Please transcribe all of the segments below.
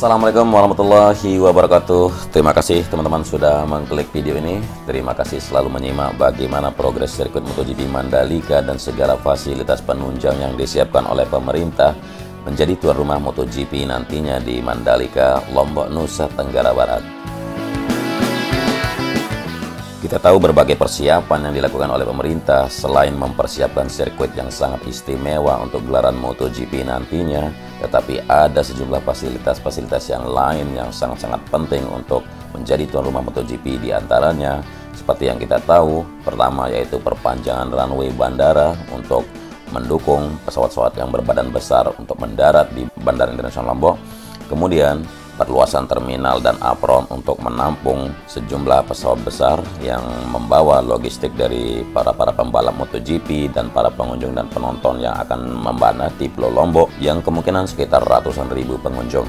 Assalamualaikum warahmatullahi wabarakatuh. Terima kasih teman-teman sudah mengklik video ini. Terima kasih selalu menyimak bagaimana progres sirkuit MotoGP Mandalika dan segala fasilitas penunjang yang disiapkan oleh pemerintah menjadi tuan rumah MotoGP nantinya di Mandalika, Lombok, Nusa Tenggara Barat. Kita tahu berbagai persiapan yang dilakukan oleh pemerintah selain mempersiapkan sirkuit yang sangat istimewa untuk gelaran MotoGP nantinya, tetapi ada sejumlah fasilitas-fasilitas yang lain yang sangat-sangat penting untuk menjadi tuan rumah MotoGP, diantaranya seperti yang kita tahu, pertama yaitu perpanjangan runway bandara untuk mendukung pesawat-pesawat yang berbadan besar untuk mendarat di Bandara Internasional Lombok, kemudian perluasan terminal dan apron untuk menampung sejumlah pesawat besar yang membawa logistik dari para pembalap MotoGP dan para pengunjung dan penonton yang akan membadati Pulau Lombok yang kemungkinan sekitar ratusan ribu pengunjung.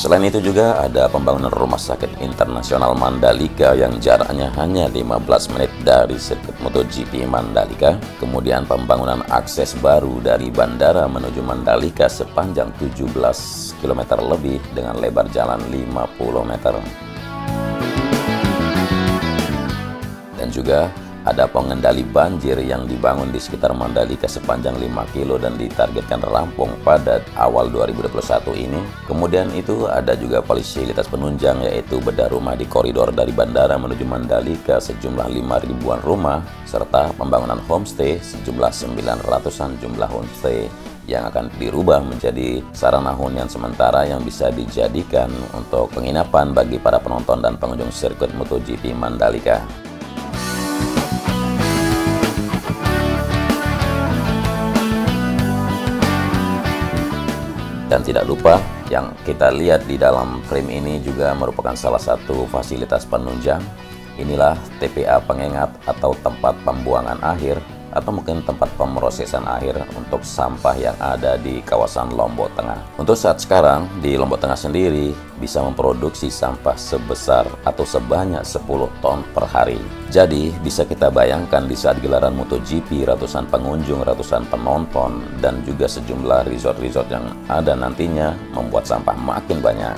Selain itu juga ada pembangunan Rumah Sakit Internasional Mandalika yang jaraknya hanya 15 menit dari sirkuit MotoGP Mandalika. Kemudian pembangunan akses baru dari bandara menuju Mandalika sepanjang 17 km lebih dengan lebar jalan 50 meter. Dan juga ada pengendali banjir yang dibangun di sekitar Mandalika sepanjang 5 kilo dan ditargetkan rampung pada awal 2021 ini. Kemudian itu ada juga fasilitas penunjang yaitu bedah rumah di koridor dari bandara menuju Mandalika sejumlah 5 ribuan rumah serta pembangunan homestay sejumlah 900-an jumlah homestay yang akan dirubah menjadi sarana hunian sementara yang bisa dijadikan untuk penginapan bagi para penonton dan pengunjung sirkuit MotoGP Mandalika. Dan tidak lupa yang kita lihat di dalam frame ini juga merupakan salah satu fasilitas penunjang. Inilah TPA pengengat atau tempat pembuangan akhir atau mungkin tempat pemrosesan akhir untuk sampah yang ada di kawasan Lombok Tengah. Untuk saat sekarang di Lombok Tengah sendiri bisa memproduksi sampah sebesar atau sebanyak 10 ton per hari. Jadi bisa kita bayangkan di saat gelaran MotoGP ratusan pengunjung, ratusan penonton dan juga sejumlah resort-resort yang ada nantinya membuat sampah makin banyak.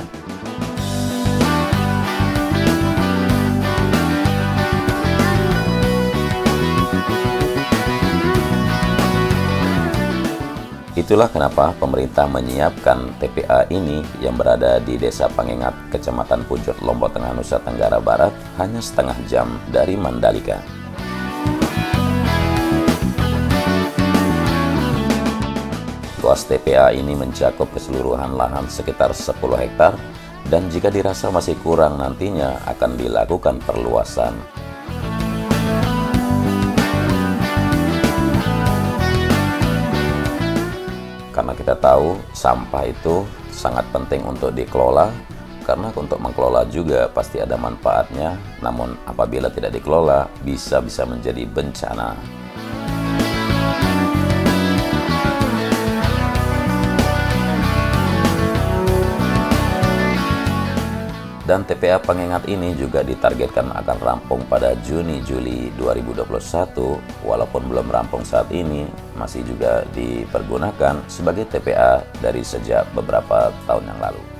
Itulah kenapa pemerintah menyiapkan TPA ini yang berada di Desa Pengengat, Kecamatan Pujut, Lombok Tengah, Nusa Tenggara Barat, hanya setengah jam dari Mandalika. Luas TPA ini mencakup keseluruhan lahan sekitar 10 hektar dan jika dirasa masih kurang nantinya akan dilakukan perluasan. Karena kita tahu sampah itu sangat penting untuk dikelola, karena untuk mengelola juga pasti ada manfaatnya, namun apabila tidak dikelola bisa menjadi bencana. Dan TPA Pengengat ini juga ditargetkan akan rampung pada Juni-Juli 2021, walaupun belum rampung saat ini, masih juga dipergunakan sebagai TPA dari sejak beberapa tahun yang lalu.